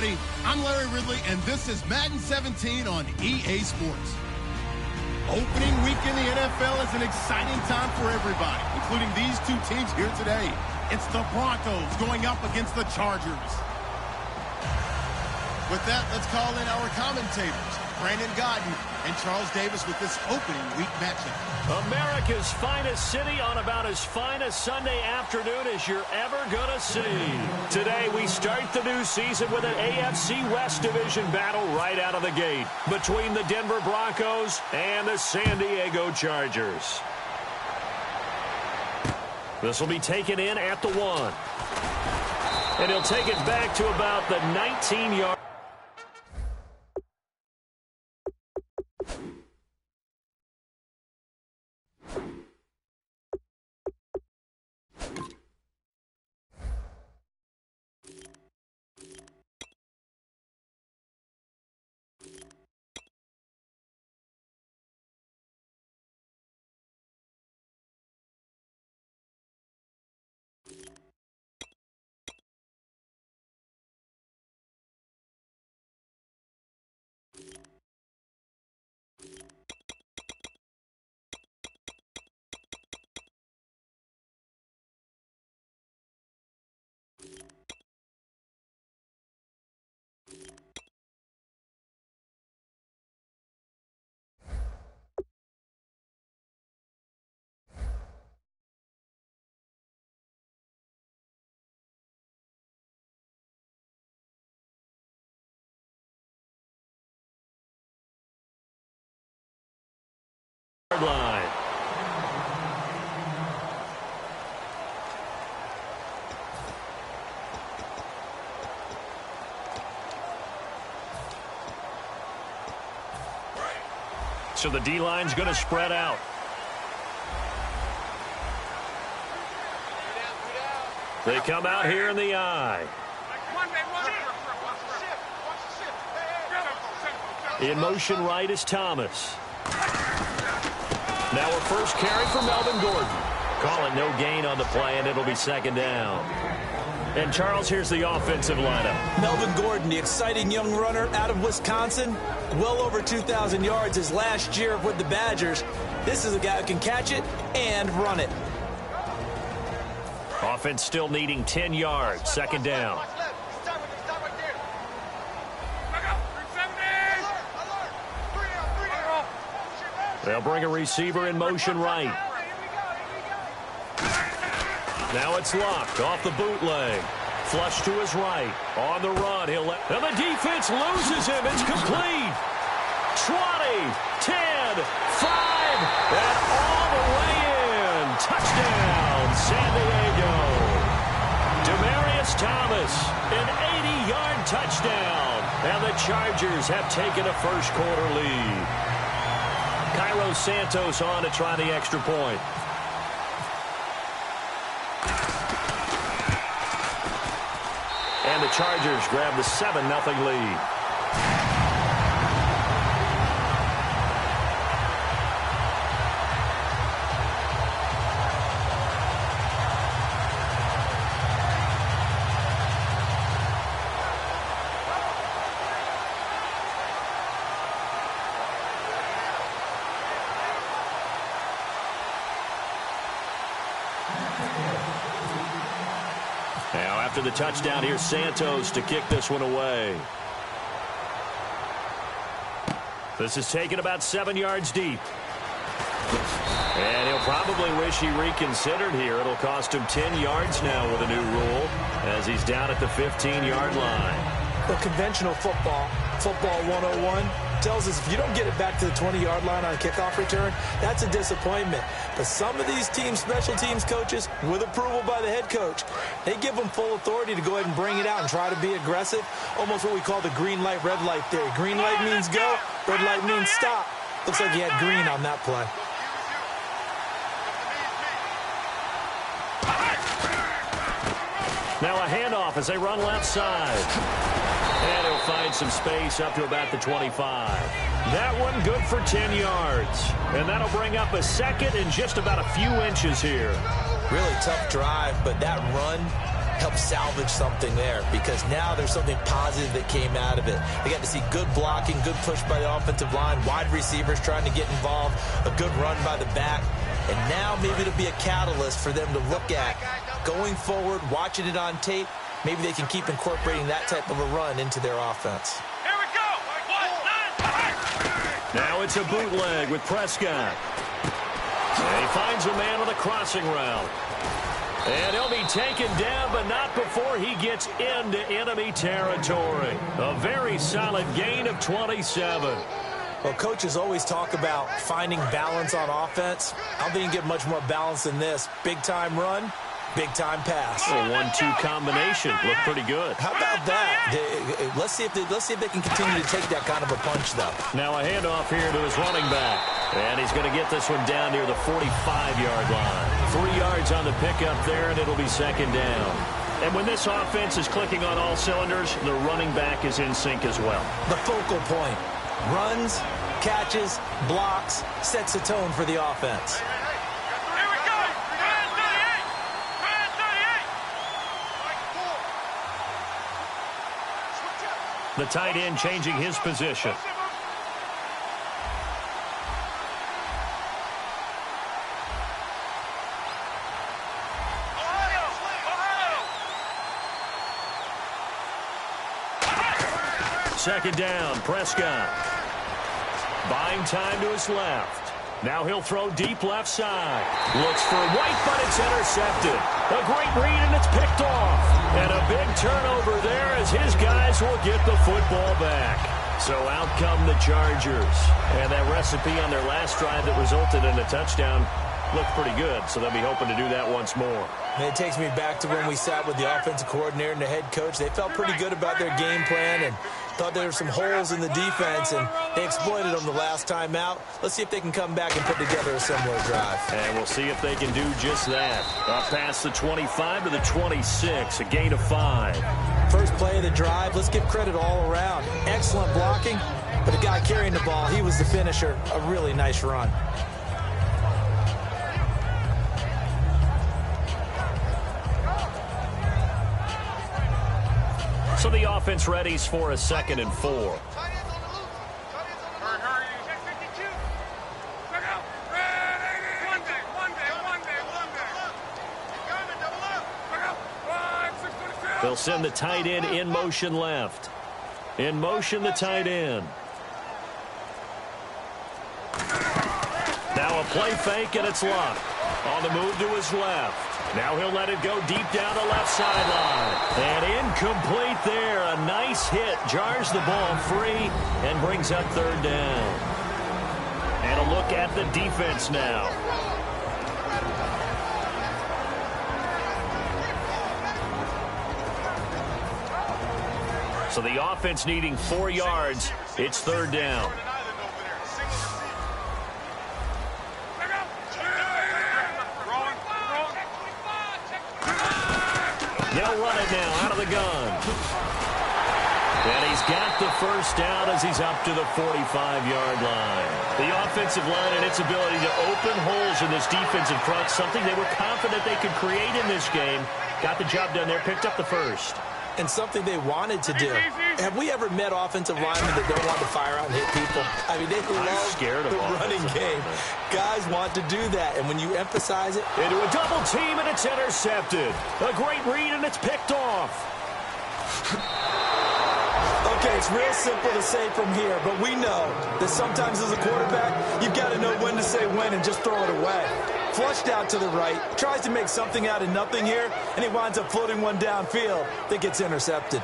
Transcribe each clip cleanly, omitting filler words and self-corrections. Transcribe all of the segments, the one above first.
everybody. I'm Larry Ridley, and this is Madden 17 on EA Sports. Opening week in the NFL is an exciting time for everybody, including these two teams here today. It's the Broncos going up against the Chargers. With that, let's call in our commentators, Brandon Godden and Charles Davis, with this opening week matchup. America's finest city on about as fine a Sunday afternoon as you're ever going to see. Today, we start the new season with an AFC West Division battle right out of the gate between the Denver Broncos and the San Diego Chargers. This will be taken in at the 1. And he'll take it back to about the 19-yard. Line. So the D-line's going to spread out. They come out here in the eye. In motion right is Thomas. Now our first carry for Melvin Gordon. Calling no gain on the play, and it'll be second down. And, Charles, here's the offensive lineup. Melvin Gordon, the exciting young runner out of Wisconsin. Well over 2,000 yards his last year with the Badgers. This is a guy who can catch it and run it. Offense still needing 10 yards. Second down. They'll bring a receiver in motion right. Now it's locked off the bootleg. Flush to his right. On the run. And the defense loses him. It's complete. 20, 10, 5, and all the way in. Touchdown, San Diego. Demarius Thomas, an 80-yard touchdown. And the Chargers have taken a first-quarter lead. Cairo Santos on to try the extra point. And the Chargers grab the 7-0 lead. Now, after the touchdown, here's Santos to kick this one away. This is taken about 7 yards deep. And he'll probably wish he reconsidered here. It'll cost him 10 yards now with a new rule as he's down at the 15-yard line. Well, conventional football 101, tells us if you don't get it back to the 20-yard line on a kickoff return, that's a disappointment. But some of these teams, special teams coaches, with approval by the head coach, they give them full authority to go ahead and bring it out and try to be aggressive, almost what we call the green light, red light theory. Green light means go, red light means stop. Looks like he had green on that play. Now a handoff as they run left side. And he'll find some space up to about the 25. That one good for 10 yards. And that'll bring up a second and just about a few inches here. Really tough drive, but that run help salvage something there, because now there's something positive that came out of it. They got to see good blocking, good push by the offensive line, wide receivers trying to get involved, a good run by the back. And now maybe it'll be a catalyst for them to look at going forward, watching it on tape. Maybe they can keep incorporating that type of a run into their offense. Here we go. Now it's a bootleg with Prescott. And he finds a man on the crossing route. And he'll be taken down, but not before he gets into enemy territory. A very solid gain of 27. Well, coaches always talk about finding balance on offense. I don't think you can get much more balance than this. Big-time run, big-time pass. A 1-2 combination. Looked pretty good. How about that? Let's see if they can continue to take that kind of a punch, though. Now a handoff here to his running back. And he's going to get this one down near the 45-yard line. 3 yards on the pickup there, and it'll be second down. And when this offense is clicking on all cylinders, the running back is in sync as well. The focal point. Runs, catches, blocks, sets a tone for the offense. Here we go. Red 38. The tight end changing his position. Second down, Prescott. Buying time to his left. Now he'll throw deep left side. Looks for White, but it's intercepted. A great read, and it's picked off. And a big turnover there as his guys will get the football back. So out come the Chargers. And that recipe on their last drive that resulted in a touchdown looked pretty good, so they'll be hoping to do that once more. And it takes me back to when we sat with the offensive coordinator and the head coach. They felt pretty good about their game plan and thought there were some holes in the defense, and they exploited them the last time out. Let's see if they can come back and put together a similar drive. And we'll see if they can do just that. Up past the 25 to the 26, a gain of 5. First play of the drive, let's give credit all around. Excellent blocking, but the guy carrying the ball, he was the finisher. A really nice run. So the offense readies for a 2nd and 4. They'll send the tight end in motion left. In motion, the tight end. Now a play fake, and it's Luck. On the move to his left. Now he'll let it go deep down the left sideline. And incomplete there. A nice hit. Jars the ball free and brings up 3rd down. And a look at the defense now. So the offense needing 4 yards. It's 3rd down. They'll run it now out of the gun. And he's got the first down as he's up to the 45-yard line. The offensive line and its ability to open holes in this defensive front, something they were confident they could create in this game. Got the job done there, picked up the first. And something they wanted to do. Have we ever met offensive linemen that don't want to fire out and hit people? I mean, they love the running game. Guys want to do that, and when you emphasize it. Into a double team, and it's intercepted. A great read, and it's picked off. Okay, it's real simple to say from here, but we know that sometimes as a quarterback, you've got to know when to say when and just throw it away. Flushed out to the right, tries to make something out of nothing here, and he winds up floating one downfield that gets intercepted.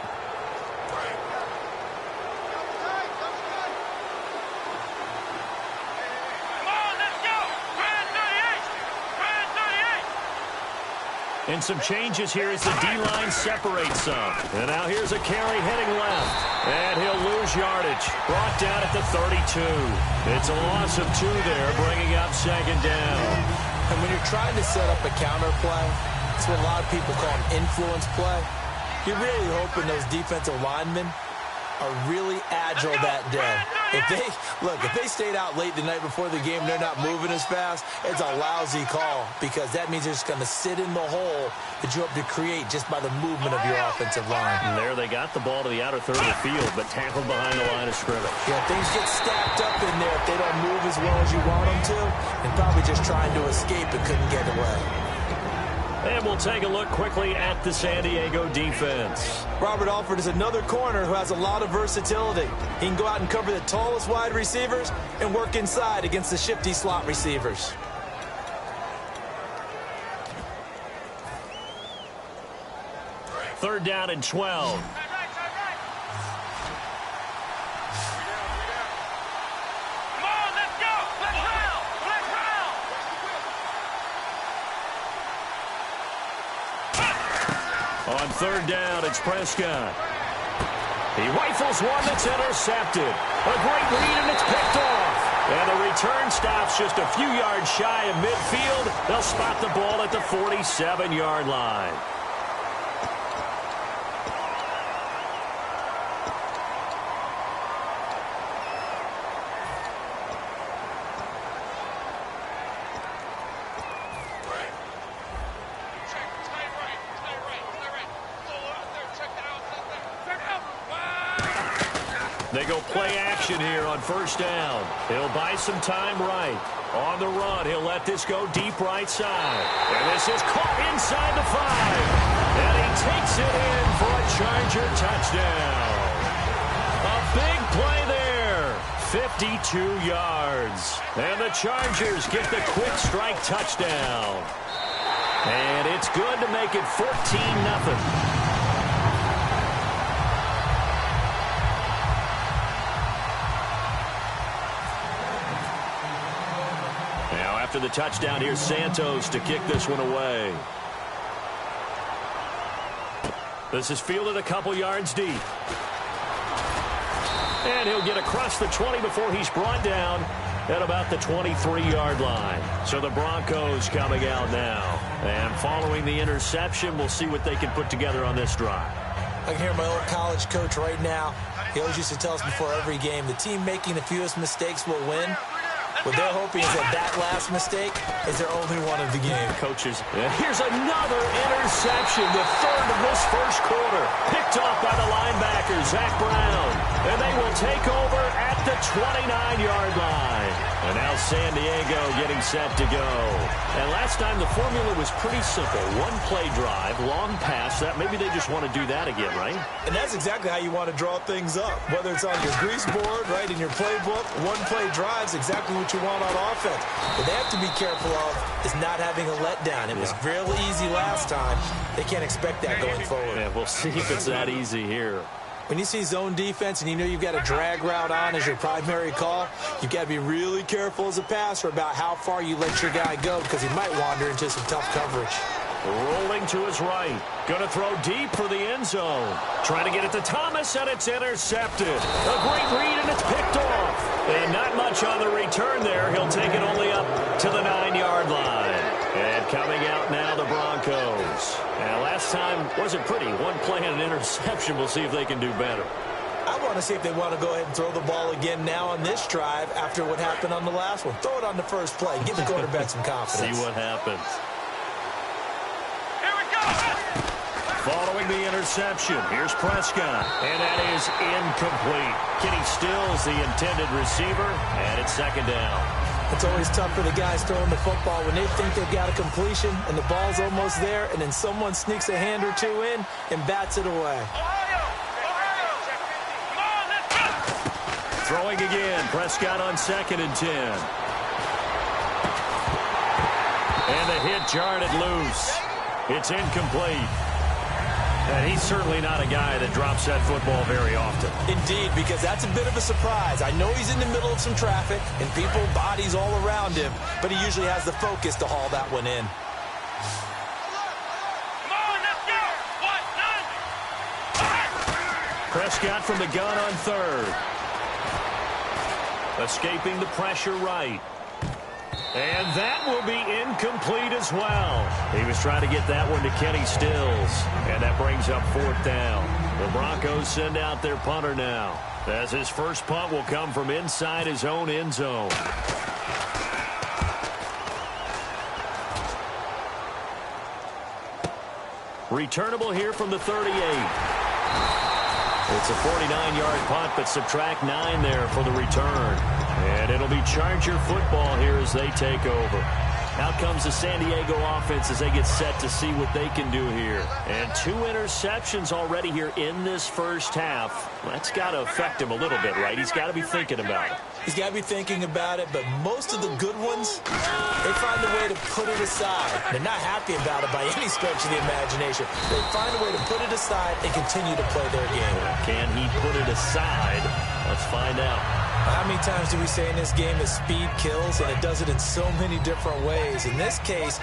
And some changes here as the D-line separates some. And now here's a carry heading left. And he'll lose yardage. Brought down at the 32. It's a loss of 2 there, bringing up 2nd down. And when you're trying to set up a counter play, it's what a lot of people call an influence play. You're really hoping those defensive linemen are really agile that day. If they stayed out late the night before the game, they're not moving as fast, it's a lousy call because that means they're just going to sit in the hole that you hope to create just by the movement of your offensive line. And there they got the ball to the outer third of the field, but tackled behind the line of scrimmage. Yeah, things get stacked up in there if they don't move as well as you want them to, and probably just trying to escape and couldn't get away. And we'll take a look quickly at the San Diego defense. Robert Alford is another corner who has a lot of versatility. He can go out and cover the tallest wide receivers and work inside against the shifty slot receivers. Third down and 12. On third down, it's Prescott. He rifles one that's intercepted. A great read, and it's picked off. And the return stops just a few yards shy of midfield. They'll spot the ball at the 47-yard line. They go play action here on first down. He'll buy some time right. On the run, he'll let this go deep right side. And this is caught inside the 5. And he takes it in for a Charger touchdown. A big play there. 52 yards. And the Chargers get the quick strike touchdown. And it's good to make it 14-0. After the touchdown, here's Santos to kick this one away. This is fielded a couple yards deep. And he'll get across the 20 before he's brought down at about the 23-yard line. So the Broncos coming out now. And following the interception, we'll see what they can put together on this drive. I can hear my old college coach right now. He always used to tell us before every game, the team making the fewest mistakes will win. What they're hoping is that last mistake is their only one of the game. Coaches, here's another interception, the third of this first quarter. Picked off by the linebacker, Zach Brown. And they will take over at the 29-yard line. And now San Diego getting set to go. And last time the formula was pretty simple. One play drive, long pass. That maybe they just want to do that again, right? And that's exactly how you want to draw things up. Whether it's on your grease board, right, in your playbook, one play drive is exactly what you want on offense. What they have to be careful of is not having a letdown. It was real easy last time. They can't expect that going forward. Yeah, we'll see if it's that easy here. When you see zone defense and you know you've got a drag route on as your primary call, you've got to be really careful as a passer about how far you let your guy go because he might wander into some tough coverage. Rolling to his right. Going to throw deep for the end zone. Trying to get it to Thomas, and it's intercepted. A great read, and it's picked off. And not much on the return there. He'll take it only up to the 9-yard line. And coming out now, the Broncos. And last time wasn't pretty. One play and an interception. We'll see if they can do better. I want to see if they want to go ahead and throw the ball again now on this drive after what happened on the last one. Throw it on the first play. Give the quarterback some confidence. See what happens. Following the interception, here's Prescott, and that is incomplete. Kenny Stills, the intended receiver, and it's second down. It's always tough for the guys throwing the football when they think they've got a completion and the ball's almost there, and then someone sneaks a hand or two in and bats it away. Throwing again, Prescott on 2nd and 10. And the hit jarred it loose. It's incomplete. And he's certainly not a guy that drops that football very often. Indeed, because that's a bit of a surprise. I know he's in the middle of some traffic and people, bodies all around him, but he usually has the focus to haul that one in. Prescott from the gun on 3rd. Escaping the pressure right. And that will be incomplete as well. He was trying to get that one to Kenny Stills. And that brings up 4th down. The Broncos send out their punter now, as his first punt will come from inside his own end zone. Returnable here from the 38. It's a 49-yard punt, but subtract 9 there for the return. And it'll be Charger football here as they take over. Out comes the San Diego offense as they get set to see what they can do here. And 2 interceptions already here in this first half. That's got to affect him a little bit, right? He's got to be thinking about it. He's got to be thinking about it, but most of the good ones, they find a way to put it aside. They're not happy about it by any stretch of the imagination. They find a way to put it aside and continue to play their game. Can he put it aside? Let's find out. How many times do we say in this game that speed kills, and it does it in so many different ways? In this case,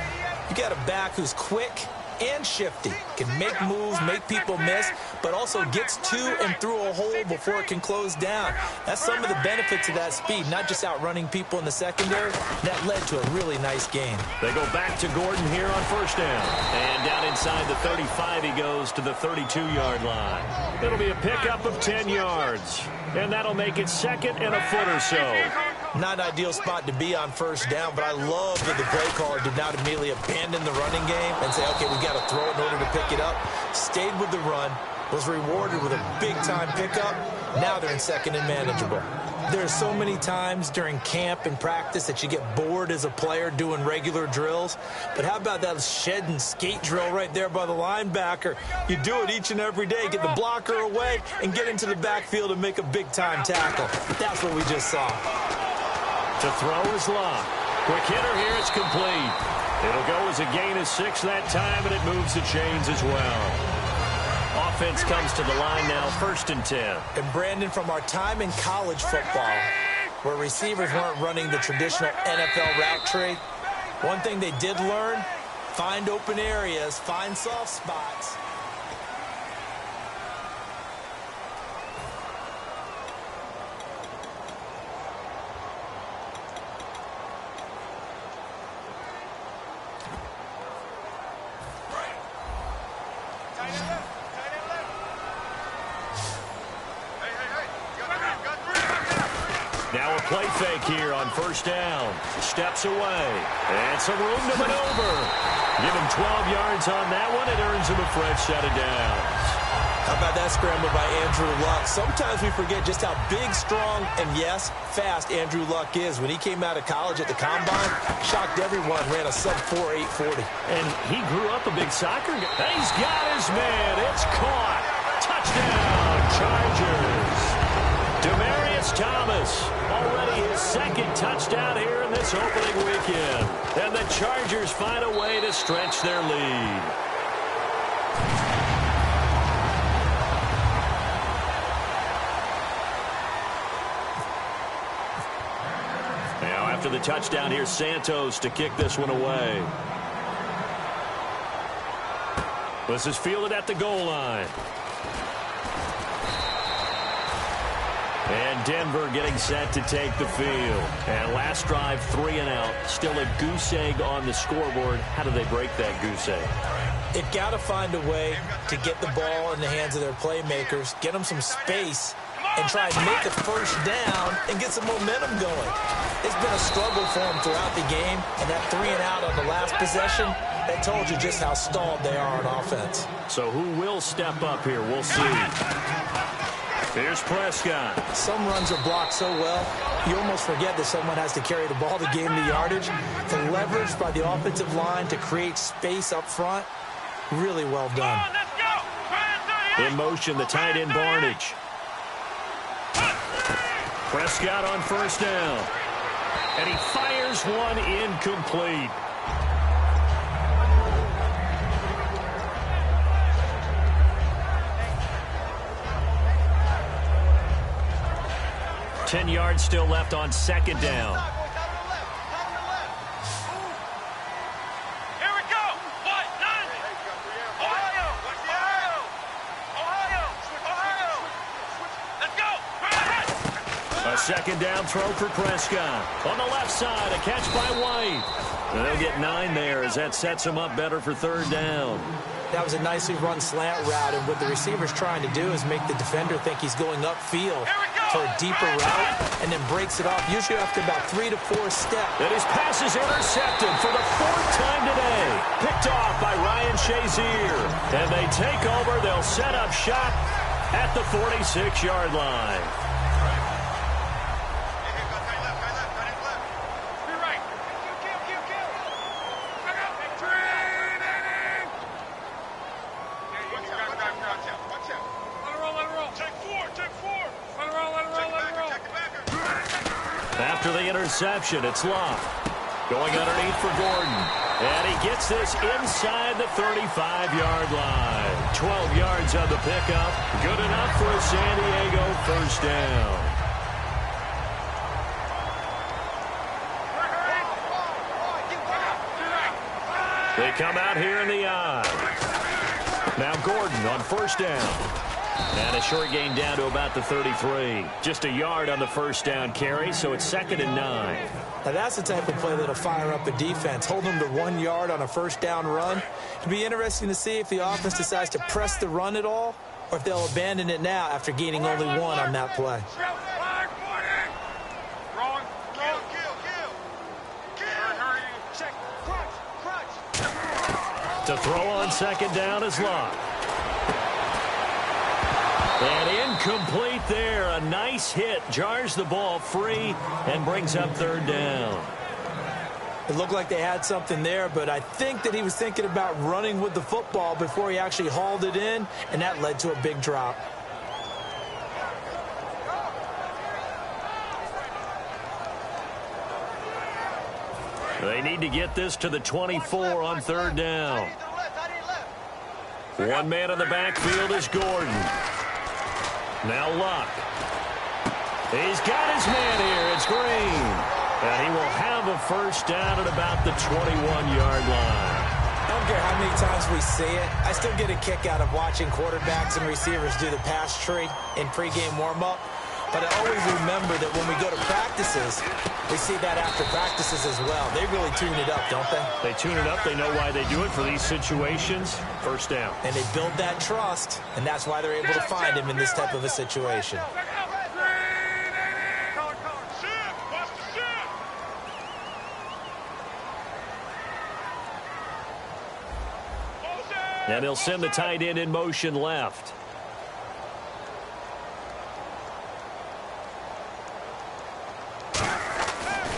you got a back who's quick and shifty, can make moves, make people miss, but also gets to and through a hole before it can close down. That's some of the benefits of that speed, not just outrunning people in the secondary. That led to a really nice game. They go back to Gordon here on first down. And down inside the 35, he goes to the 32-yard line. It'll be a pickup of 10 yards. And that'll make it second and a foot or so. Not an ideal spot to be on first down, but I love that the play caller did not immediately abandon the running game and say, okay, we got to throw it in order to pick it up. Stayed with the run, was rewarded with a big-time pickup. Now they're in second and manageable. There's so many times during camp and practice that you get bored as a player doing regular drills. But how about that shed and skate drill right there by the linebacker? You do it each and every day. Get the blocker away and get into the backfield and make a big-time tackle. That's what we just saw. To throw is Locke. Quick hitter here, it's complete. It'll go as a gain of 6 that time, and it moves the chains as well. Offense comes to the line now, 1st and 10. And Brandon, from our time in college football, where receivers weren't running the traditional NFL route tree, one thing they did learn, find open areas, find soft spots. Now a play fake here on first down. Steps away. And some room to maneuver. Give him 12 yards on that one. It earns him a fresh set of downs. How about that scramble by Andrew Luck? Sometimes we forget just how big, strong, and yes, fast Andrew Luck is. When he came out of college at the Combine, shocked everyone, ran a sub-4 840. And he grew up a big soccer guy. He's got his man. It's caught. Touchdown, Chargers. Demaryius Thomas, already his 2nd touchdown here in this opening weekend. And the Chargers find a way to stretch their lead. Now after the touchdown, here's Santos to kick this one away. This is fielded at the goal line. And Denver getting set to take the field. And last drive, 3 and out. Still a goose egg on the scoreboard. How do they break that goose egg? They've got to find a way to get the ball in the hands of their playmakers, get them some space, and try and make a first down and get some momentum going. It's been a struggle for them throughout the game, and that 3 and out on the last possession, that told you just how stalled they are on offense. So who will step up here? We'll see. Here's Prescott. Some runs are blocked so well, you almost forget that someone has to carry the ball to gain the yardage. The leverage by the offensive line to create space up front, really well done. In motion, the tight end Barnage. Prescott on first down. And he fires one incomplete. Ten yards still left on second down. Here we go. What? None. Ohio. Let's go. A second down throw for Prescott. On the left side, a catch by White. And they'll get 9 there as that sets him up better for third down. That was a nicely run slant route, and what the receiver's trying to do is make the defender think he's going upfield for a deeper route, and then breaks it off, usually after about 3 to 4 steps. And his pass is intercepted for the 4th time today. Picked off by Ryan Shazier. And they take over. They'll set up shop at the 46-yard line. After the interception, it's Locke. Going underneath for Gordon. And he gets this inside the 35-yard line. 12 yards on the pickup. Good enough for a San Diego first down. They come out here in the eye. Now Gordon on first down. And a short gain down to about the 33. Just a yard on the first down carry, so it's 2nd and 9. Now that's the type of play that'll fire up a defense. Hold them to 1 yard on a first down run. It'll be interesting to see if the offense decides to press the run at all, or if they'll abandon it now after gaining only 1 on that play. To throw on 2nd down is Locke. And incomplete there. A nice hit. Jars the ball free and brings up 3rd down. It looked like they had something there, but I think that he was thinking about running with the football before he actually hauled it in, and that led to a big drop. They need to get this to the 24 on 3rd down. One man in the backfield is Gordon. Now Luck. He's got his man here. It's Green. And he will have a first down at about the 21-yard line. I don't care how many times we see it. I still get a kick out of watching quarterbacks and receivers do the pass tree in pregame warm-up. But I always remember that when we go to practices, we see that after practices as well. They really tune it up, don't they? They tune it up. They know why they do it for these situations. First down. And they build that trust, and that's why they're able to find him in this type of a situation. And he'll send the tight end in motion left.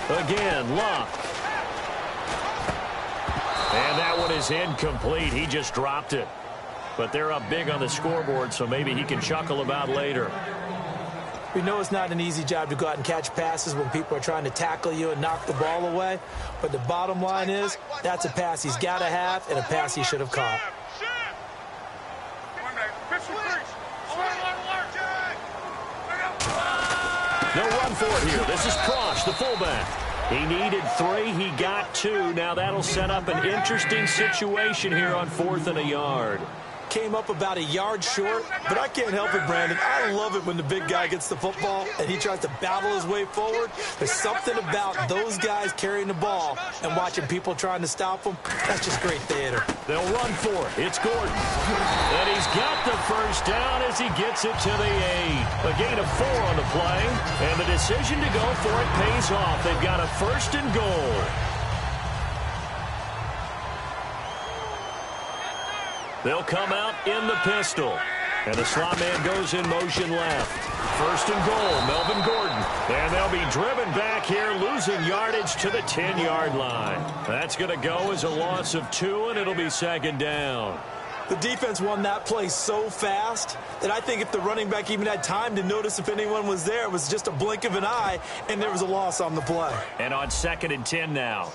Again, Luck. And that one is incomplete. He just dropped it. But they're up big on the scoreboard, so maybe he can chuckle about later. We know it's not an easy job to go out and catch passes when people are trying to tackle you and knock the ball away. But the bottom line is, that's a pass he's got to have and a pass he should have caught. They'll run for it here. This is Cross, the fullback. He needed 3. He got 2. Now that'll set up an interesting situation here on 4th and a yard. Came up about a yard short, but I can't help it, Brandon. I love it when the big guy gets the football and he tries to battle his way forward. There's something about those guys carrying the ball and watching people trying to stop them. That's just great theater. They'll run for it. It's Gordon. And he's got the first down as he gets it to the 8. A gain of 4 on the play, and the decision to go for it pays off. They've got a 1st and goal. They'll come out in the pistol. And the slot man goes in motion left. 1st and goal, Melvin Gordon. And they'll be driven back here, losing yardage to the 10-yard line. That's going to go as a loss of 2, and it'll be 2nd down. The defense won that play so fast that I think if the running back even had time to notice if anyone was there, it was just a blink of an eye, and there was a loss on the play. And on 2nd and 10 now.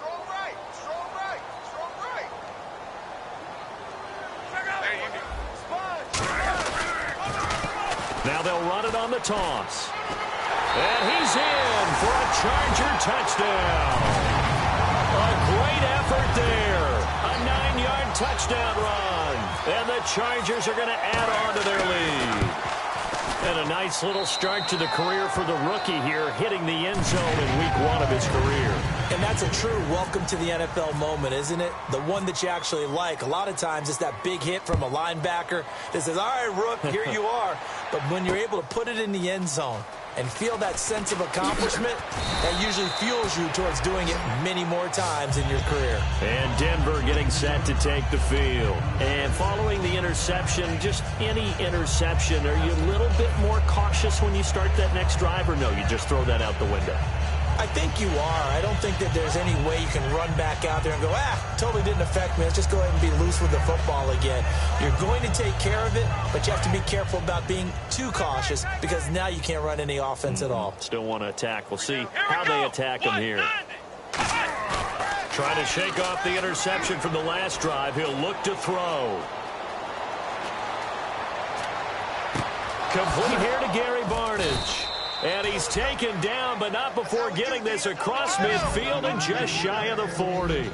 Now they'll run it on the toss. And he's in for a Charger touchdown. A great effort there. A 9-yard touchdown run. And the Chargers are going to add on to their lead. And a nice little start to the career for the rookie here, hitting the end zone in week 1 of his career. And that's a true welcome to the NFL moment, isn't it? The one that you actually like. A lot of times it's that big hit from a linebacker that says, all right, Rook, here you are. But when you're able to put it in the end zone and feel that sense of accomplishment, that usually fuels you towards doing it many more times in your career. And Denver getting set to take the field. And following the interception, just any interception, are you a little bit more cautious when you start that next drive, or no, you just throw that out the window? I think you are. I don't think that there's any way you can run back out there and go, totally didn't affect me. Let's just go ahead and be loose with the football again. You're going to take care of it, but you have to be careful about being too cautious because now you can't run any offense at all. Still want to attack. We'll see how they attack him here. Trying to shake off the interception from the last drive. He'll look to throw. Complete here to Gary Barnidge. And he's taken down, but not before getting this across midfield and just shy of the 40.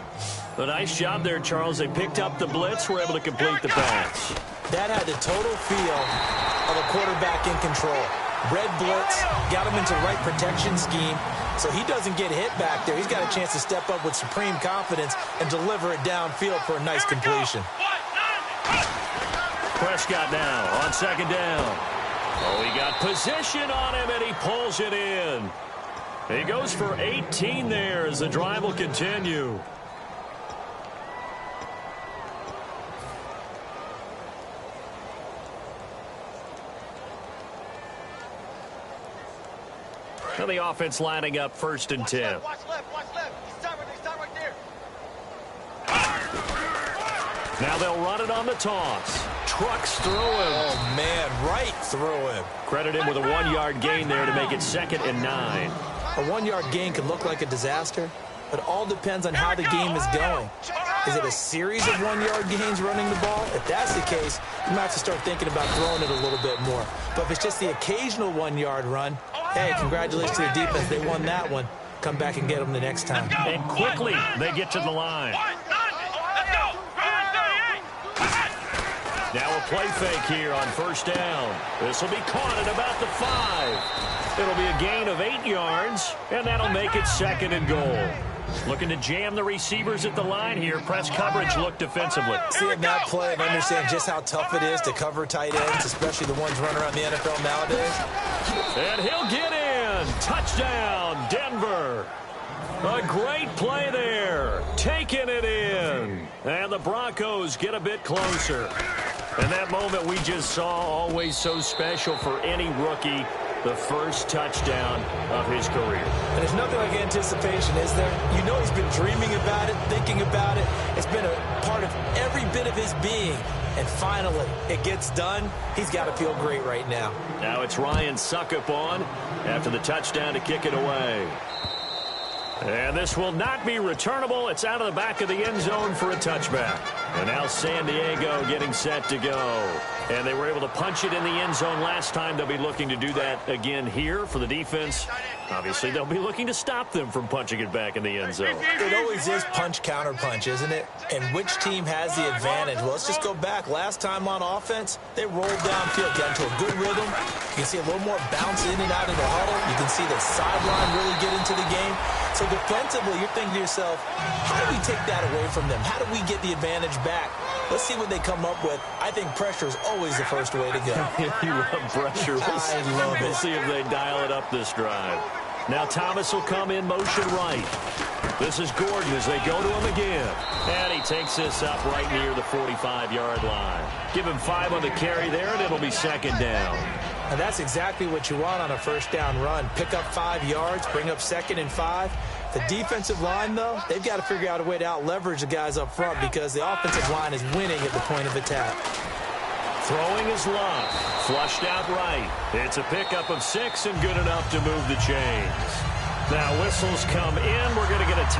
A nice job there, Charles. They picked up the blitz, were able to complete the pass. That had the total feel of a quarterback in control. Red blitz, got him into the right protection scheme, so he doesn't get hit back there. He's got a chance to step up with supreme confidence and deliver it downfield for a nice completion. Prescott now on second down. Oh, he got position on him, and he pulls it in. He goes for 18 there as the drive will continue. And the offense lining up 1st and 10. Watch left, watch left. They start right there. Now they'll run it on the toss. Trucks through him. Oh, man, right through him. Credit him with a 1-yard gain there to make it 2nd and 9. A 1-yard gain can look like a disaster, but it all depends on how the game is going. Is it a series of 1-yard gains running the ball? If that's the case, you might have to start thinking about throwing it a little bit more. But if it's just the occasional 1-yard run, hey, congratulations to the defense. They won that one. Come back and get them the next time. And quickly, they get to the line. Now a play fake here on 1st down. This will be caught at about the 5. It'll be a gain of 8 yards, and that'll make it 2nd and goal. Looking to jam the receivers at the line here. Press coverage look defensively. Seeing that play and understand just how tough it is to cover tight ends, especially the ones running around the NFL nowadays. And he'll get in. Touchdown, Denver. A great play there. Taking it in. And the Broncos get a bit closer. And that moment we just saw, always so special for any rookie. The first touchdown of his career. And there's nothing like anticipation, is there? You know he's been dreaming about it, thinking about it. It's been a part of every bit of his being. And finally, it gets done. He's got to feel great right now. Now it's Ryan Suckup on after the touchdown to kick it away. And this will not be returnable. It's out of the back of the end zone for a touchback. And now San Diego getting set to go. And they were able to punch it in the end zone last time. They'll be looking to do that again here for the defense. Obviously, they'll be looking to stop them from punching it back in the end zone. It always is punch, counter punch, isn't it? And which team has the advantage? Well, let's just go back. Last time on offense, they rolled downfield, got into a good rhythm. You can see a little more bounce in and out of the huddle. You can see the sideline really get into the game. So defensively, you're thinking to yourself, how do we take that away from them? How do we get the advantage back? Let's see what they come up with. I think pressure is always the first way to go. You love pressure. We'll see if they dial it up this drive. Now Thomas will come in motion right. This is Gordon as they go to him again. And he takes this up right near the 45-yard line. Give him 5 on the carry there, and it'll be 2nd down. And that's exactly what you want on a 1st down run. Pick up 5 yards, bring up 2nd and 5. The defensive line, though, they've got to figure out a way to out-leverage the guys up front because the offensive line is winning at the point of attack. Throwing is Love. Flushed out right. It's a pickup of 6 and good enough to move the chains. Now whistles come in. We're going to get a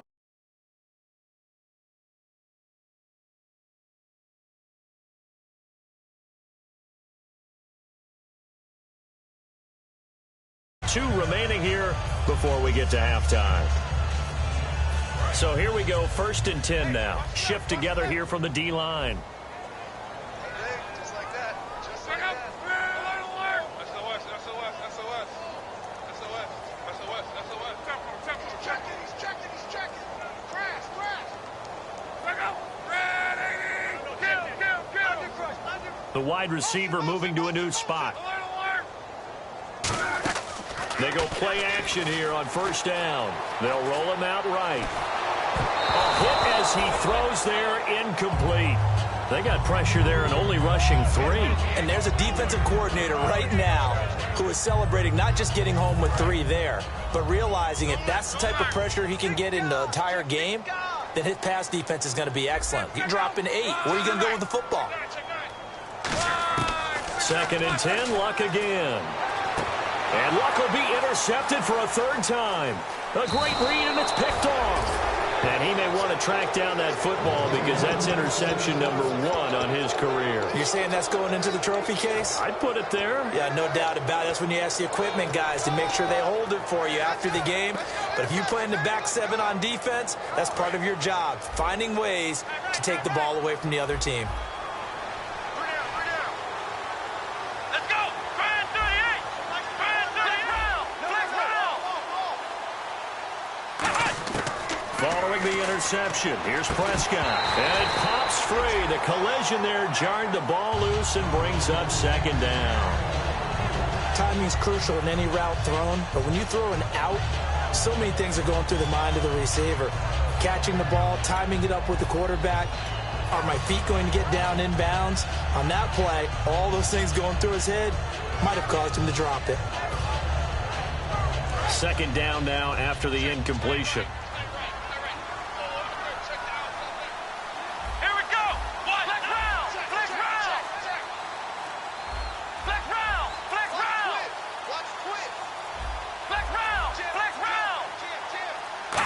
two remaining here before we get to halftime. So here we go, 1st and 10 now. Shift together here from the D-line. Just like that. Just like that. The wide receiver moving to a new spot. They go play action here on first down. They'll roll him out right. A hit as he throws there, incomplete. They got pressure there and only rushing 3. And there's a defensive coordinator right now who is celebrating not just getting home with 3 there, but realizing if that's the type of pressure he can get in the entire game, then his pass defense is going to be excellent. You're dropping 8. Where are you going to go with the football? 2nd and 10, Luck again. And Luck will be intercepted for a 3rd time. A great read, and it's picked off. And he may want to track down that football because that's interception number 1 on his career. You're saying that's going into the trophy case? I'd put it there. Yeah, no doubt about it. That's when you ask the equipment guys to make sure they hold it for you after the game. But if you play in the back 7 on defense, that's part of your job, finding ways to take the ball away from the other team. Following the interception, here's Prescott. And it pops free. The collision there jarred the ball loose and brings up 2nd down. Timing's crucial in any route thrown, but when you throw an out, so many things are going through the mind of the receiver. Catching the ball, timing it up with the quarterback. Are my feet going to get down in bounds? On that play, all those things going through his head might have caused him to drop it. 2nd down now after the incompletion.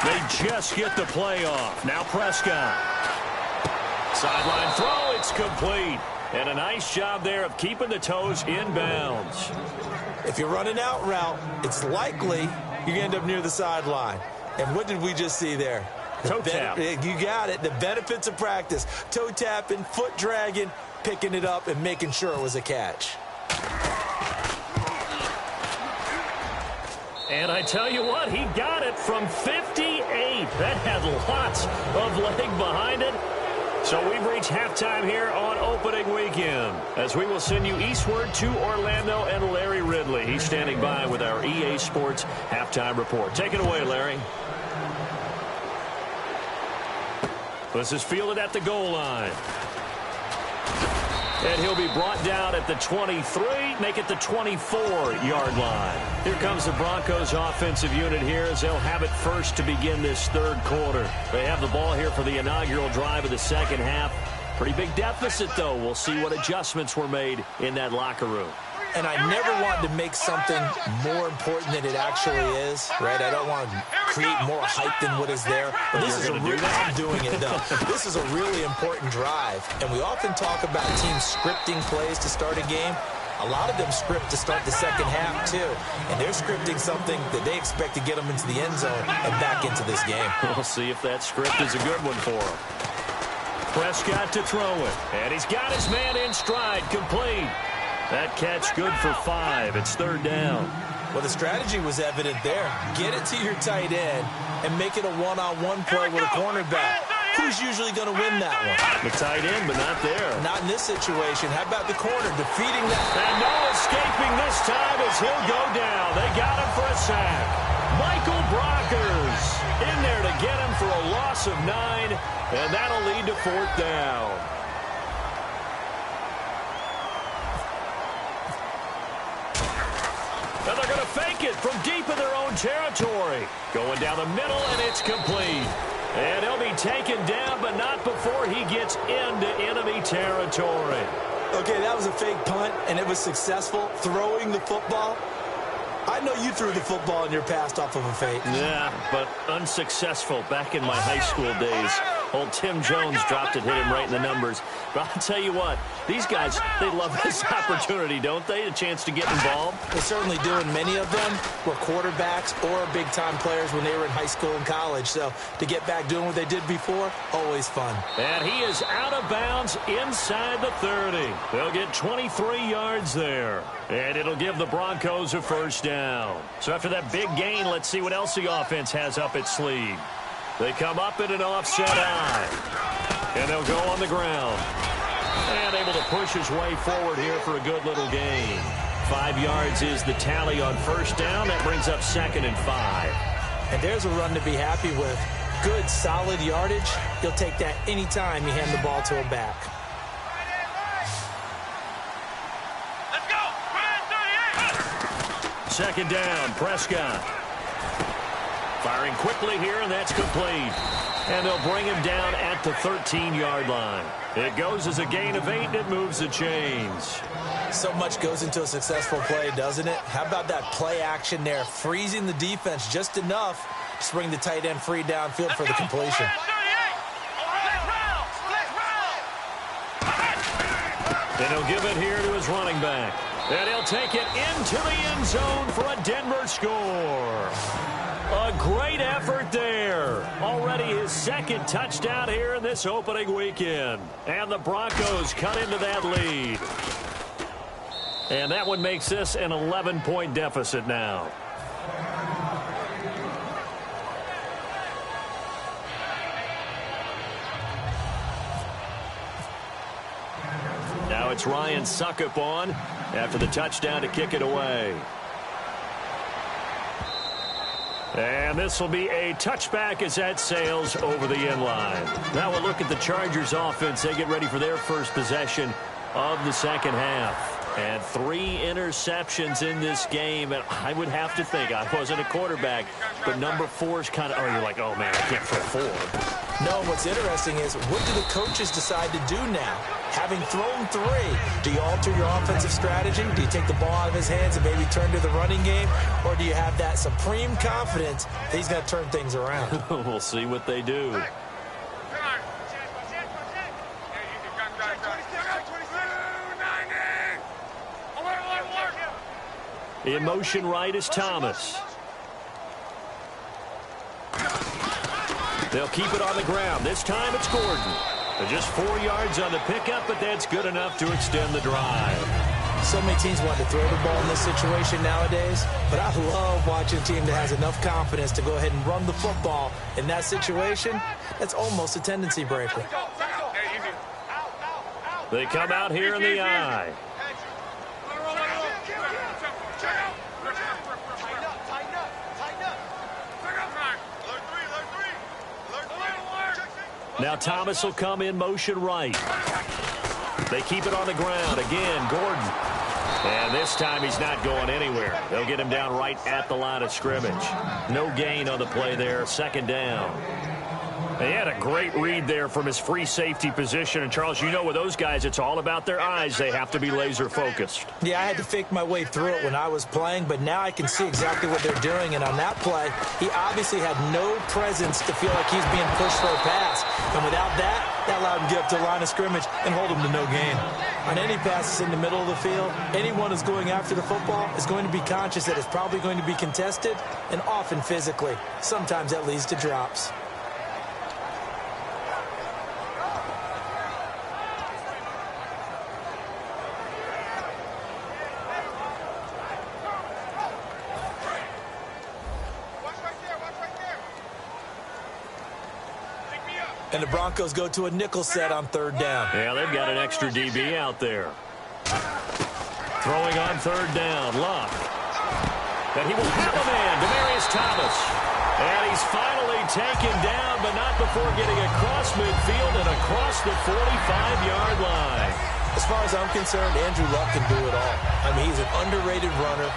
They just get the play off. Now Prescott. Sideline throw, it's complete. And a nice job there of keeping the toes in bounds. If you're running out route, it's likely you end up near the sideline. And what did we just see there? Toe tap. You got it. The benefits of practice. Toe tapping, foot dragging, picking it up, and making sure it was a catch. And I tell you what, he got it from 58. That had lots of leg behind it. So we've reached halftime here on opening weekend, as we will send you eastward to Orlando and Larry Ridley. He's standing by with our EA Sports halftime report. Take it away, Larry. This is fielded at the goal line. And he'll be brought down at the 23, make it the 24-yard line. Here comes the Broncos offensive unit here as they'll have it first to begin this 3rd quarter. They have the ball here for the inaugural drive of the 2nd half. Pretty big deficit, though. We'll see what adjustments were made in that locker room. And I never want to make something more important than it actually is, right? I don't want to create more hype than what is there. But this is a real, I'm doing it, though. This is a really important drive. And we often talk about teams scripting plays to start a game. A lot of them script to start the 2nd half, too. And they're scripting something that they expect to get them into the end zone and back into this game. We'll see if that script is a good one for them. Prescott to throw it. And he's got his man in stride, complete. That catch good for 5. It's 3rd down. Well, the strategy was evident there. Get it to your tight end and make it a one-on-one play with a cornerback. Who's usually going to win that one? The tight end, but not there. Not in this situation. How about the corner defeating that? And no escaping this time as he'll go down. They got him for a sack. Michael Brockers in there to get him for a loss of 9, and that'll lead to 4th down. And they're going to fake it from deep in their own territory. Going down the middle, and it's complete. And he'll be taken down, but not before he gets into enemy territory. Okay, that was a fake punt, and it was successful. Throwing the football. I know you threw the football and you're passed off of a fake. Yeah, but unsuccessful back in my high school days. Old Tim Jones dropped it, hit him right in the numbers. But I'll tell you what, these guys, they love this opportunity, don't they? A chance to get involved. They certainly do, and many of them were quarterbacks or big-time players when they were in high school and college. So to get back doing what they did before, always fun. And he is out of bounds inside the 30. They'll get 23 yards there. And it'll give the Broncos a first down. So after that big gain, let's see what else the offense has up its sleeve. They come up in an offset eye. And they'll go on the ground. And able to push his way forward here for a good little gain. 5 yards is the tally on first down. That brings up 2nd and 5. And there's a run to be happy with. Good, solid yardage. He'll take that anytime you hand the ball to him back. Let's go. 2nd down, Prescott. Firing quickly here, and that's complete. And they'll bring him down at the 13-yard line. It goes as a gain of 8, and it moves the chains. So much goes into a successful play, doesn't it? How about that play action there, freezing the defense just enough to bring the tight end free downfield for the completion. And he'll give it here to his running back. And he'll take it into the end zone for a Denver score. A great effort there. Already his 2nd touchdown here in this opening weekend. And the Broncos cut into that lead. And that one makes this an 11-point deficit now. Now it's Ryan Suckup on after the touchdown to kick it away. And this will be a touchback as that sails over the end line. Now we'll look at the Chargers offense. They get ready for their first possession of the second half. And 3 interceptions in this game. And I would have to think, I wasn't a quarterback, but number 4 is kind of, oh, you're like, oh, man, I can't throw 4. No, what's interesting is, what do the coaches decide to do now? Having thrown 3, do you alter your offensive strategy? Do you take the ball out of his hands and maybe turn to the running game? Or do you have that supreme confidence that he's going to turn things around? We'll see what they do. In motion right is Thomas. They'll keep it on the ground. This time it's Gordon. Just 4 yards on the pickup, but that's good enough to extend the drive. So many teams want to throw the ball in this situation nowadays, but I love watching a team that has enough confidence to go ahead and run the football. In that situation, that's almost a tendency breaker. They come out here in the eye. Now Thomas will come in motion right. They keep it on the ground. Again, Gordon. And this time he's not going anywhere. They'll get him down right at the line of scrimmage. No gain on the play there. 2nd down. They had a great read there from his free safety position. And, Charles, you know with those guys, it's all about their eyes. They have to be laser focused. Yeah, I had to fake my way through it when I was playing, but now I can see exactly what they're doing. And on that play, he obviously had no presence to feel like he's being pushed for a pass. And without that, that allowed him to get up to the line of scrimmage and hold him to no gain. On any passes in the middle of the field, anyone who's going after the football is going to be conscious that it's probably going to be contested, and often physically. Sometimes that leads to drops. And the Broncos go to a nickel set on 3rd down. Yeah, they've got an extra DB out there. Throwing on 3rd down, Luck. And he will have a man, Demaryius Thomas. And he's finally taken down, but not before getting across midfield and across the 45-yard line. As far as I'm concerned, Andrew Luck can do it all. I mean, he's an underrated runner,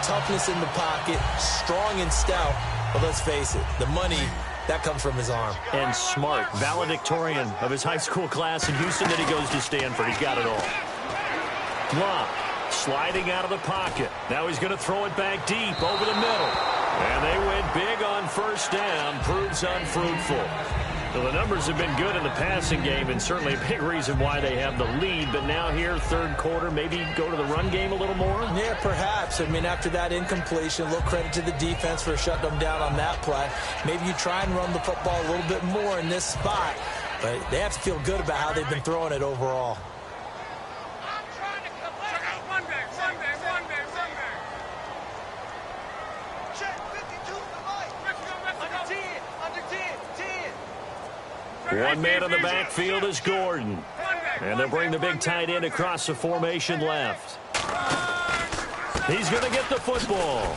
toughness in the pocket, strong and stout. But let's face it, the money, that comes from his arm. And smart, valedictorian of his high school class in Houston. Then he goes to Stanford. He's got it all. Luck sliding out of the pocket. Now he's going to throw it back deep over the middle. And they went big on 1st down. Proves unfruitful. So the numbers have been good in the passing game, and certainly a big reason why they have the lead. But now here, 3rd quarter, maybe go to the run game a little more? Yeah, perhaps. I mean, after that incompletion, a little credit to the defense for shutting them down on that play. Maybe you try and run the football a little bit more in this spot. But they have to feel good about how they've been throwing it overall. One man in the backfield is Gordon. And they'll bring the big tight end across the formation left. He's going to get the football.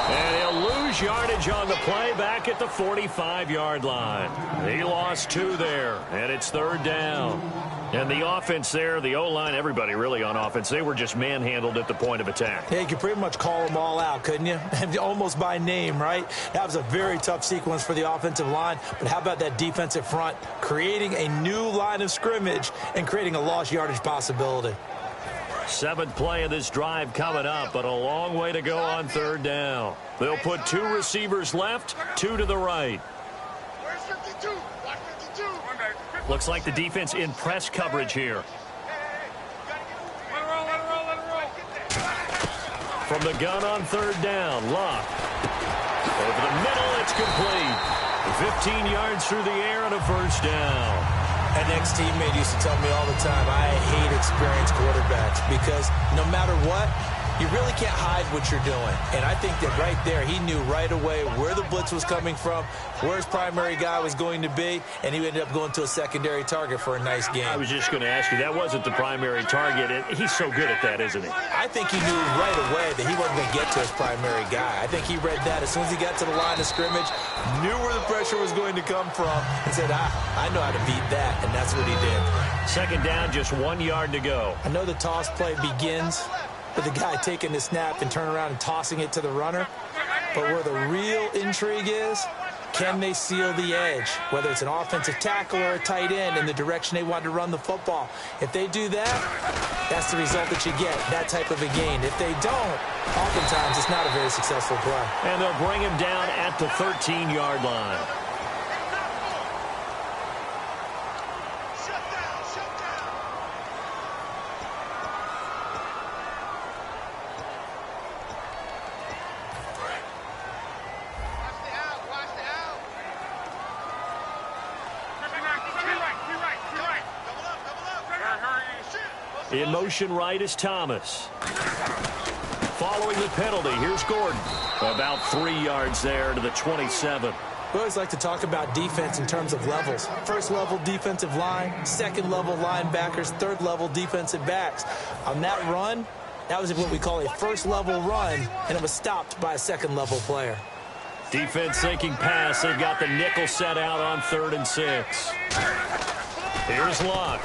And he'll lose yardage on the play back at the 45-yard line. He lost 2 there, and it's 3rd down. And the offense there, the O-line, everybody really on offense, they were just manhandled at the point of attack. Yeah, you could pretty much call them all out, couldn't you? Almost by name, right? That was a very tough sequence for the offensive line. But how about that defensive front creating a new line of scrimmage and creating a lost yardage possibility? 7th play of this drive coming up, but a long way to go on 3rd down. They'll put 2 receivers left, 2 to the right. Where's 52? Watch 52. Looks like the defense in press coverage here. Let it roll. From the gun on 3rd down, Locke. Over the middle, it's complete. 15 yards through the air and a 1st down. An ex-teammate used to tell me all the time, I hate experienced quarterbacks because no matter what, you really can't hide what you're doing. And I think that right there, he knew right away where the blitz was coming from, where his primary guy was going to be, and he ended up going to a secondary target for a nice game. I was just going to ask you, that wasn't the primary target. He's so good at that, isn't he? I think he knew right away that he wasn't going to get to his primary guy. I think he read that as soon as he got to the line of scrimmage, knew where the pressure was going to come from, and said, I know how to beat that, and that's what he did. 2nd down, just 1 yard to go. I know the toss play begins with the guy taking the snap and turning around and tossing it to the runner. But where the real intrigue is, can they seal the edge? Whether it's an offensive tackle or a tight end in the direction they want to run the football. If they do that, that's the result that you get, that type of a gain. If they don't, oftentimes it's not a very successful play. And they'll bring him down at the 13-yard line. In motion right is Thomas. Following the penalty, here's Gordon. About 3 yards there to the 27. We always like to talk about defense in terms of levels. First level defensive line, second level linebackers, third level defensive backs. On that run, that was what we call a first level run, and it was stopped by a second level player. Defense thinking pass. They've got the nickel set out on 3rd and 6. Here's Locke.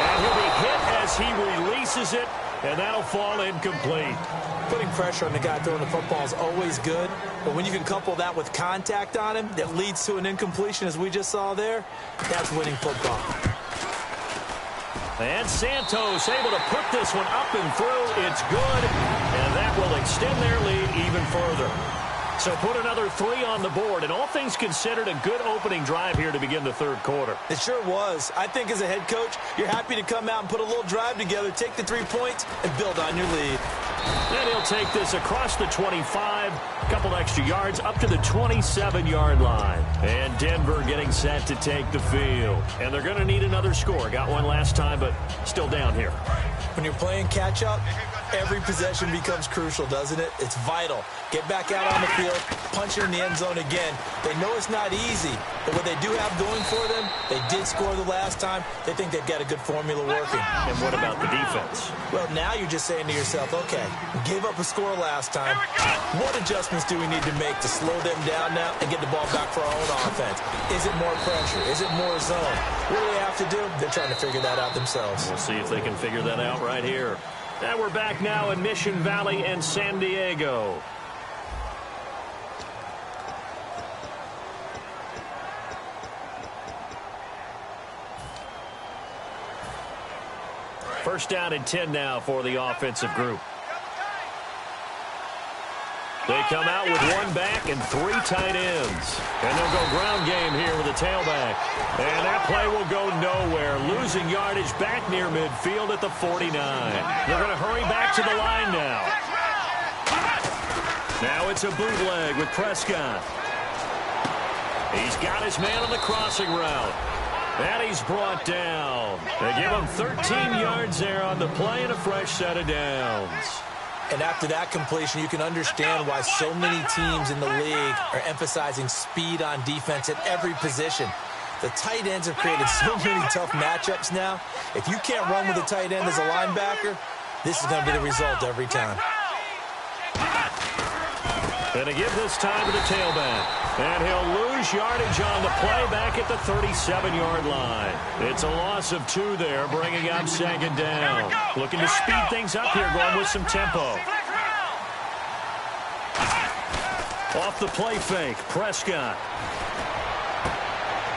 And he'll be hit as he releases it, and that'll fall incomplete. Putting pressure on the guy throwing the football is always good, but when you can couple that with contact on him that leads to an incompletion, as we just saw there, that's winning football. And Santos able to put this one up and through. It's good, and that will extend their lead even further. So put another 3 on the board, and all things considered, a good opening drive here to begin the 3rd quarter. It sure was. I think as a head coach, you're happy to come out and put a little drive together, take the 3 points, and build on your lead. And he'll take this across the 25, a couple extra yards, up to the 27-yard line. And Denver getting set to take the field. And they're going to need another score. Got one last time, but still down here. When you're playing catch-up, every possession becomes crucial, doesn't it? It's vital. Get back out on the field, punch it in the end zone again. They know it's not easy, but what they do have going for them, they did score the last time. They think they've got a good formula working. And what about the defense? Well, now you're just saying to yourself, okay, gave up a score last time. What adjustments do we need to make to slow them down now and get the ball back for our own offense? Is it more pressure? Is it more zone? What do they have to do? They're trying to figure that out themselves. We'll see if they can figure that out right here. And we're back now in Mission Valley and San Diego. First down and 10 now for the offensive group. They come out with 1 back and 3 tight ends. And they'll go ground game here with a tailback. And that play will go nowhere. Losing yardage back near midfield at the 49. They're going to hurry back to the line now. Now it's a bootleg with Prescott. He's got his man on the crossing route. And he's brought down. They give him 13 yards there on the play and a fresh set of downs. And after that completion, you can understand why so many teams in the league are emphasizing speed on defense at every position. The tight ends have created so many tough matchups now. If you can't run with a tight end as a linebacker, this is going to be the result every time. And to give this time to the tailback. And he'll lose yardage on the play back at the 37-yard line. It's a loss of 2 there, bringing up second down. Looking to speed things up here, going with some tempo. Off the play fake, Prescott.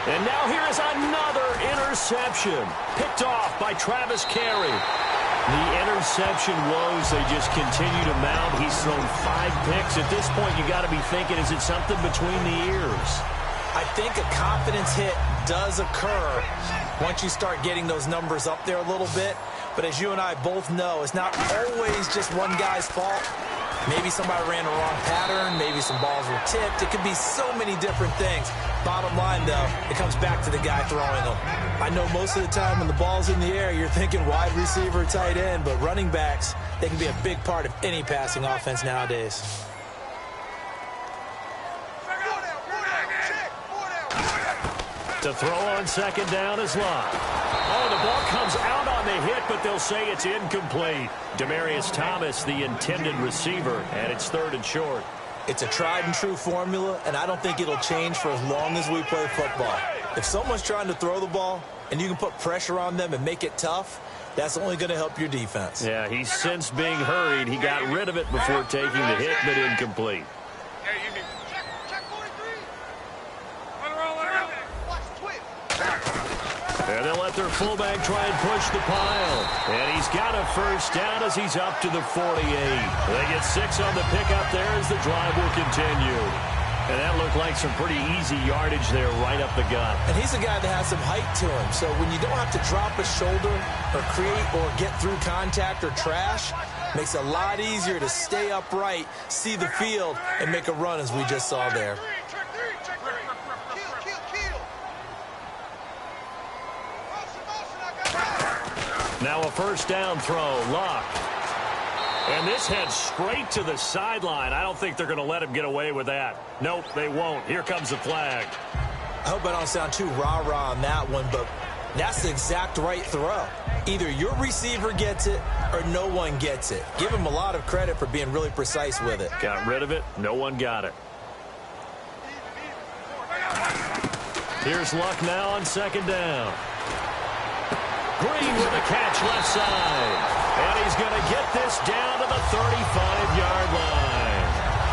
And now here is another interception. Picked off by Travis Carey. The interception woes, they just continue to mount. He's thrown 5 picks. At this point, you got to be thinking, is it something between the ears? I think a confidence hit does occur once you start getting those numbers up there a little bit. But as you and I both know, it's not always just one guy's fault. Maybe somebody ran the wrong pattern. Maybe some balls were tipped. It could be so many different things. Bottom line, though, it comes back to the guy throwing them. I know most of the time when the ball's in the air, you're thinking wide receiver, tight end, but running backs, they can be a big part of any passing offense nowadays. To throw on second down is Locke. Oh, the ball comes out on the hit, but they'll say it's incomplete. Demaryius Thomas, the intended receiver, and it's 3rd and short. It's a tried-and-true formula, and I don't think it'll change for as long as we play football. If someone's trying to throw the ball and you can put pressure on them and make it tough, that's only going to help your defense. Yeah, he's since being hurried. He got rid of it before taking the hit, but incomplete. And they'll let their fullback try and push the pile. And he's got a first down as he's up to the 48. They get 6 on the pickup there as the drive will continue. And that looked like some pretty easy yardage there right up the gut. And he's a guy that has some height to him. So when you don't have to drop a shoulder or create or get through contact or trash, makes it a lot easier to stay upright, see the field, and make a run as we just saw there. Now a first down throw, Locke. And this heads straight to the sideline. I don't think they're going to let him get away with that. Nope, they won't. Here comes the flag. I hope I don't sound too rah-rah on that one, but that's the exact right throw. Either your receiver gets it or no one gets it. Give him a lot of credit for being really precise with it. Got rid of it. No one got it. Here's Luck now on second down. Green with a catch left side. And he's going to get this down to the 35-yard line.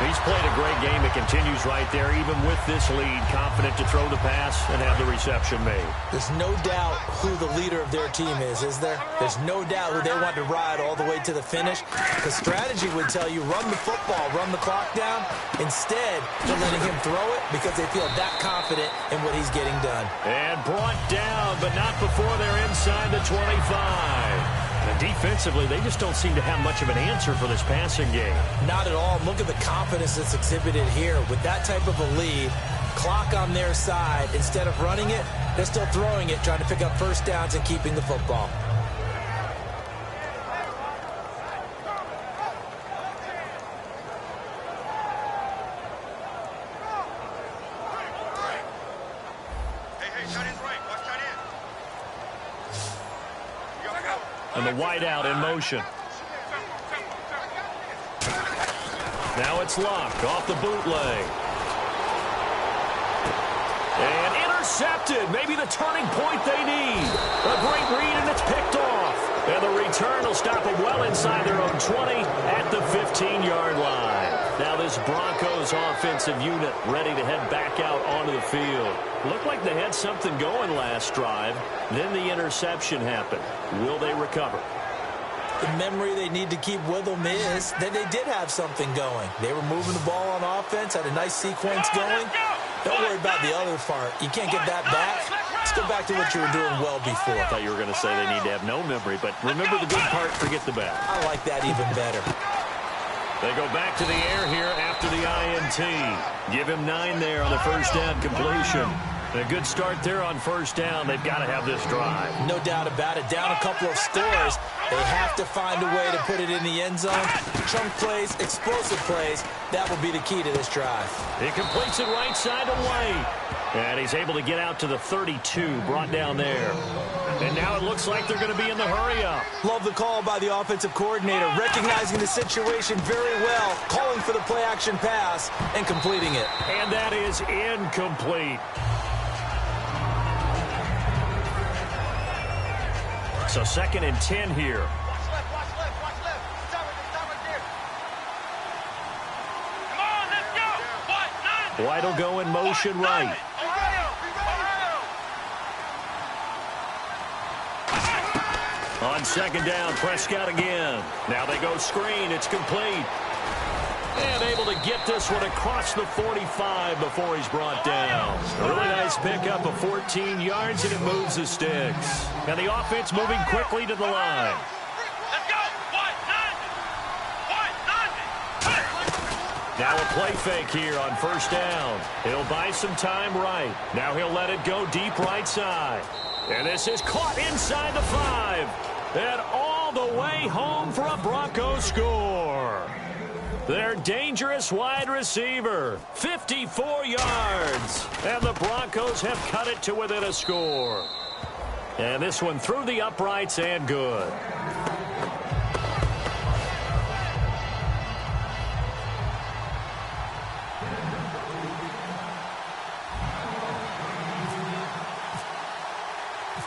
He's played a great game. It continues right there, even with this lead. Confident to throw the pass and have the reception made. There's no doubt who the leader of their team is there? There's no doubt who they want to ride all the way to the finish. The strategy would tell you run the football, run the clock down. Instead, they're letting him throw it because they feel that confident in what he's getting done. And brought down, but not before they're inside the 25. And defensively, they just don't seem to have much of an answer for this passing game. Not at all. Look at the confidence that's exhibited here. With that type of a lead, clock on their side, instead of running it, they're still throwing it, trying to pick up first downs and keeping the football. And the wideout in motion. Now it's locked off the bootleg. And intercepted. Maybe the turning point they need. A great read, and it's picked off. And the return will stop them well inside their own 20 at the 15-yard line. Now this Broncos offensive unit ready to head back out onto the field. Looked like they had something going last drive. Then the interception happened. Will they recover? The memory they need to keep with them is that they did have something going. They were moving the ball on offense, had a nice sequence going. Don't worry about the other part. You can't get that back. Let's go back to what you were doing well before. I thought you were going to say they need to have no memory, but remember the good part, forget the bad. I like that even better. They go back to the air here after the INT. Give him 9 there on the first down completion. A good start there on first down. They've got to have this drive. No doubt about it. Down a couple of scores. They have to find a way to put it in the end zone. Chunk plays, explosive plays. That will be the key to this drive. He completes it right side to White. And he's able to get out to the 32, brought down there. And now it looks like they're going to be in the hurry-up. Love the call by the offensive coordinator, recognizing the situation very well, calling for the play-action pass, and completing it. And that is incomplete. So 2nd and 10 here. Watch left, watch left, watch left. Stop right there. Come on, let's go. What? 9. White will go in motion right. On 2nd down, Prescott again. Now they go screen. It's complete. And able to get this one across the 45 before he's brought down. A really nice pickup of 14 yards, and it moves the sticks. And the offense moving quickly to the line. Let's go. What? 9. Now a play fake here on first down. He'll buy some time right. Now he'll let it go deep right side. And this is caught inside the 5. And all the way home for a Broncos score. Their dangerous wide receiver, 54 yards. And the Broncos have cut it to within a score. And this one through the uprights and good.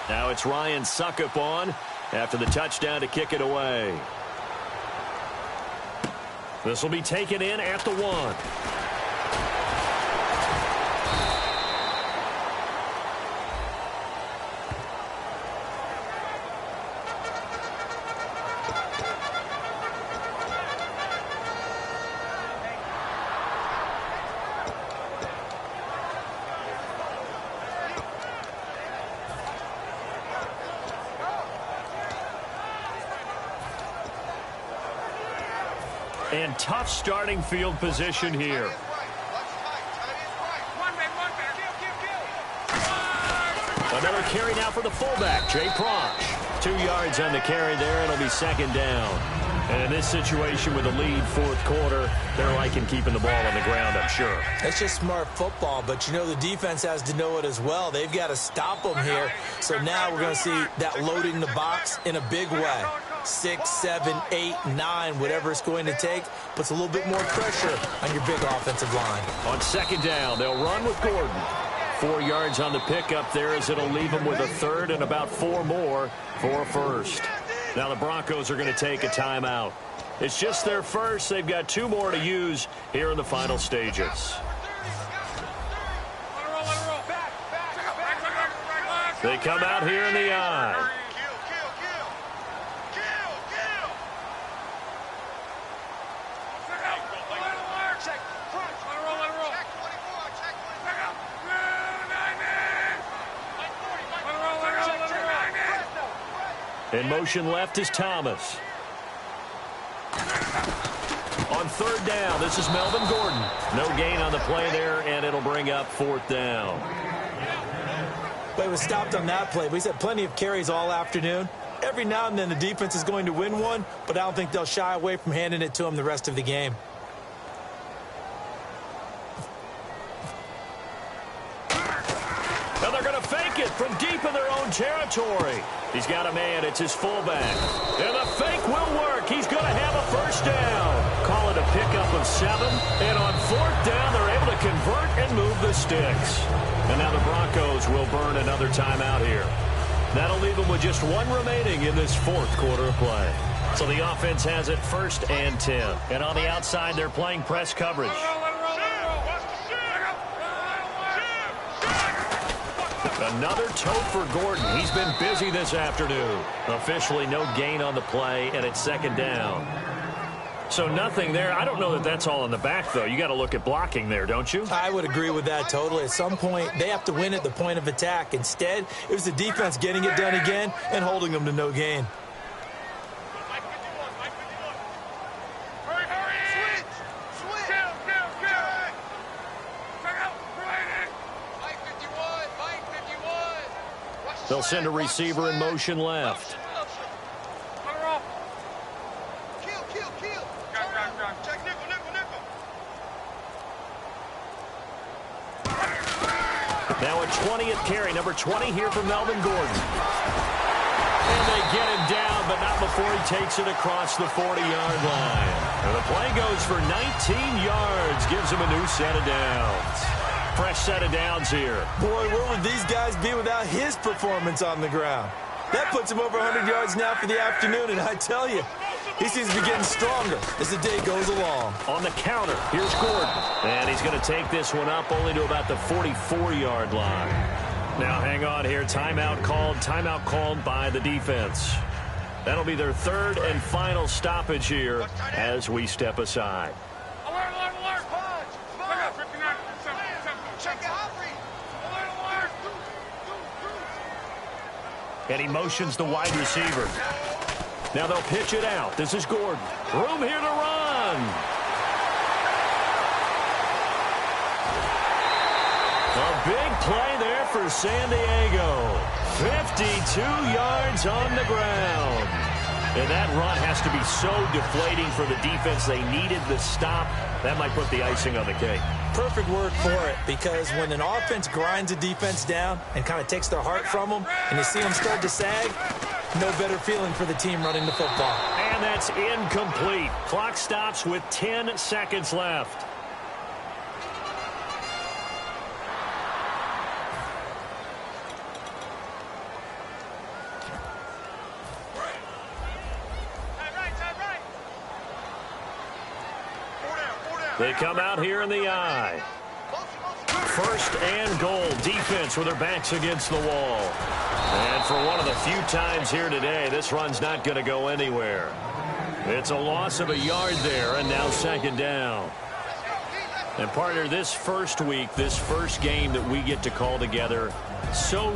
Now it's Ryan Suckup on after the touchdown to kick it away. This will be taken in at the 1. And tough starting field position here. Another carry now for the fullback, Jay Proch. 2 yards on the carry there. It'll be 2nd down. And in this situation with the lead 4th quarter, they're liking keeping the ball on the ground, I'm sure. It's just smart football, but you know the defense has to know it as well. They've got to stop them here. So now we're going to see that loading the box in a big way. 6, 7, 8, 9, whatever it's going to take, puts a little bit more pressure on your big offensive line. On 2nd down, they'll run with Gordon. 4 yards on the pickup there as it'll leave them with a 3rd and about 4 more for a 1st. Now the Broncos are going to take a timeout. It's just their first. They've got 2 more to use here in the final stages. They come out here in the eye. In motion left is Thomas. On 3rd down, this is Melvin Gordon. No gain on the play there, and it'll bring up 4th down. But it was stopped on that play. We've had plenty of carries all afternoon. Every now and then the defense is going to win one, but I don't think they'll shy away from handing it to them the rest of the game. Now they're going to fake it from deep in their own territory. He's got a man. It's his fullback. And the fake will work. He's going to have a 1st down. Call it a pickup of 7. And on 4th down, they're able to convert and move the sticks. And now the Broncos will burn another timeout here. That'll leave them with just 1 remaining in this 4th quarter of play. So the offense has it 1st and 10. And on the outside, they're playing press coverage. Another toe for Gordon. He's been busy this afternoon. Officially no gain on the play, and it's 2nd down. So nothing there. I don't know that that's all in the back, though. You got to look at blocking there, don't you? I would agree with that totally. At some point, they have to win at the point of attack. Instead, it was the defense getting it done again and holding them to no gain. They'll send a receiver in motion left. Now a 20th carry, number 20 here for Melvin Gordon. And they get him down, but not before he takes it across the 40-yard line. And the play goes for 19 yards, gives him a new set of downs. Fresh set of downs here. Boy, where would these guys be without his performance on the ground? That puts him over 100 yards now for the afternoon, and I tell you, he seems to be getting stronger as the day goes along. On the counter, here's Gordon. And he's going to take this one up only to about the 44-yard line. Now hang on here. Timeout called by the defense. That'll be their third and final stoppage here as we step aside. And he motions the wide receiver. Now they'll pitch it out. This is Gordon. Room here to run. A big play there for San Diego. 52 yards on the ground. And that run has to be so deflating for the defense. They needed the stop. That might put the icing on the cake. Perfect word for it, because when an offense grinds a defense down and kind of takes their heart from them, and you see them start to sag, no better feeling for the team running the football. And that's incomplete. Clock stops with 10 seconds left. They come out here in the I. First and goal. Defense with their backs against the wall. And for one of the few times here today, this run's not going to go anywhere. It's a loss of a yard there, and now second down. And partner, this first week, this first game that we get to call together, so